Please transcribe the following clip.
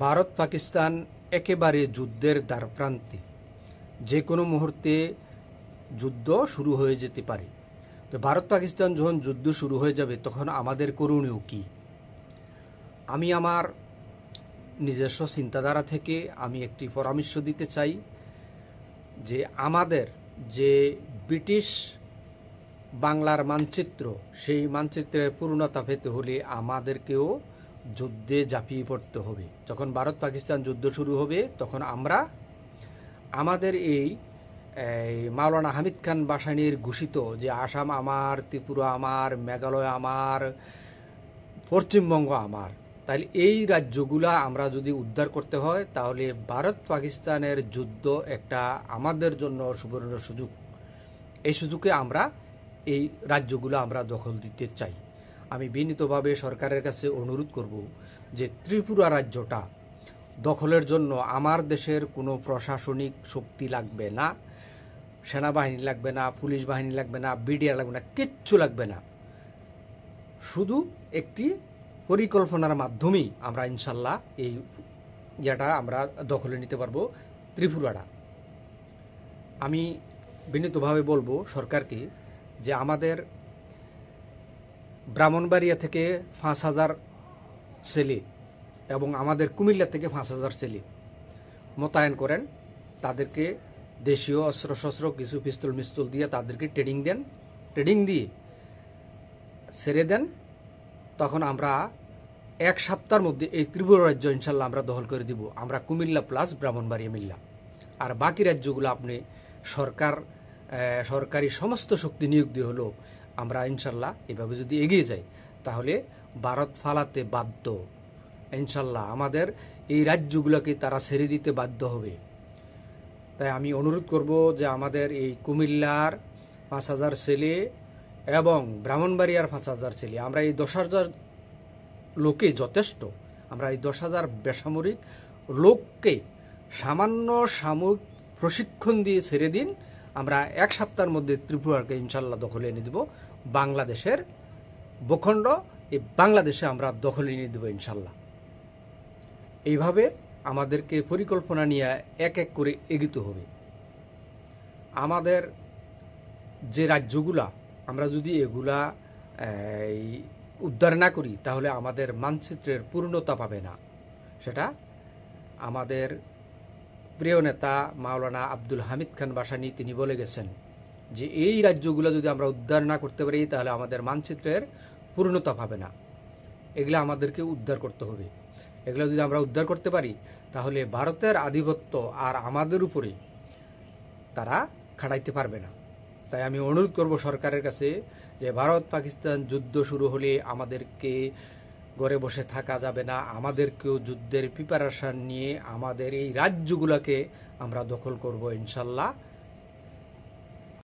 ভারত পাকিস্তান একেবারে যুদ্ধের দ্বারপ্রান্তে, যে কোনো মুহূর্তে যুদ্ধ শুরু হয়ে যেতে পারে। তো ভারত পাকিস্তান যখন যুদ্ধ শুরু হয়ে যাবে তখন আমাদের করণীয় কি? আমি আমার নিজস্ব চিন্তাধারা থেকে আমি একটি পরামর্শ দিতে চাই যে আমাদের যে ব্রিটিশ বাংলার মানচিত্র, সেই মানচিত্রের পূর্ণতা পেতে হলে আমাদেরকেও যুদ্ধে ঝাঁপিয়ে পড়তে হবে। যখন ভারত পাকিস্তান যুদ্ধ শুরু হবে তখন আমরা আমাদের এই মাওলানা হামিদ খান ভাসানীর ঘোষিত যে আসাম আমার, ত্রিপুরা আমার, মেঘালয় আমার, পশ্চিমবঙ্গ আমার, তাহলে এই রাজ্যগুলা আমরা যদি উদ্ধার করতে হয় তাহলে ভারত পাকিস্তানের যুদ্ধ একটা আমাদের জন্য সুবর্ণ সুযোগ। এই সুযোগে আমরা এই রাজ্যগুলো আমরা দখল দিতে চাই। আমি বিনীতভাবে সরকারের কাছে অনুরোধ করব যে ত্রিপুরা রাজ্যটা দখলের জন্য আমার দেশের কোনো প্রশাসনিক শক্তি লাগবে না, সেনাবাহিনী লাগবে না, পুলিশ বাহিনী লাগবে না, বিডিআর লাগবে না, কিচ্ছু লাগবে না। শুধু একটি পরিকল্পনার মাধ্যমেই আমরা ইনশাল্লাহ এই ইয়েটা আমরা দখলে নিতে পারবো, ত্রিপুরাটা। আমি বিনীতভাবে বলবো সরকারকে যে আমাদের ব্রাহ্মণবাড়িয়া থেকে 5,000 ছেলে এবং আমাদের কুমিল্লা থেকে 5,000 ছেলে মোতায়েন করেন। তাদেরকে দেশীয় অস্ত্রশস্ত্র, কিছু পিস্তল মিস্তল দিয়ে তাদেরকে ট্রেনিং দেন, ট্রেনিং দিয়ে ছেড়ে দেন। তখন আমরা 1 সপ্তাহের মধ্যে এই ত্রিপুরা রাজ্য ইনশাল্লাহ আমরা দখল করে দিব, আমরা কুমিল্লা প্লাস ব্রাহ্মণবাড়িয়া মিল্লা। আর বাকি রাজ্যগুলো আপনি সরকারি সমস্ত শক্তি নিয়োগ দিয়ে হলো আমরা ইনশাল্লাহ এভাবে যদি এগিয়ে যাই তাহলে ভারত ফালাতে বাধ্য। ইনশাল্লাহ আমাদের এই রাজ্যগুলোকে তারা ছেড়ে দিতে বাধ্য হবে। তাই আমি অনুরোধ করব যে আমাদের এই কুমিল্লার 5,000 ছেলে এবং ব্রাহ্মণবাড়িয়ার 5,000 ছেলে, আমরা এই 10,000 লোকে যথেষ্ট। আমরা এই 10,000 বেসামরিক লোককে সামান্য সামরিক প্রশিক্ষণ দিয়ে ছেড়ে দিন, আমরা 1 সপ্তাহের মধ্যে ত্রিপুরাকে ইনশাল্লাহ দখলে এনে দেব। বাংলাদেশের ভূখণ্ড এই বাংলাদেশে আমরা দখলে এনে দেব ইনশাল্লাহ। এইভাবে আমাদেরকে পরিকল্পনা নিয়ে এক এক করে এগিতে হবে। আমাদের যে রাজ্যগুলা আমরা যদি এগুলা উদ্ধার না করি তাহলে আমাদের মানচিত্রের পূর্ণতা পাবে না। সেটা আমাদের প্রিয় নেতা মাওলানা আব্দুল হামিদ খান ভাসানী তিনি বলে গেছেন যে এই রাজ্যগুলো যদি আমরা উদ্ধার না করতে পারি তাহলে আমাদের মানচিত্রের পূর্ণতা পাবে না। এগুলো আমাদেরকে উদ্ধার করতে হবে। এগুলো যদি আমরা উদ্ধার করতে পারি তাহলে ভারতের আধিপত্য আর আমাদের উপরে তারা খাটাইতে পারবে না। তাই আমি অনুরোধ করব সরকারের কাছে যে ভারত পাকিস্তান যুদ্ধ শুরু হলে আমাদেরকে ঘরে বসে থাকা যাবে না, আমাদেরকেও যুদ্ধের প্রিপারেশন নিয়ে আমাদের এই রাজ্যগুলোকে আমরা দখল করব ইনশাল্লাহ।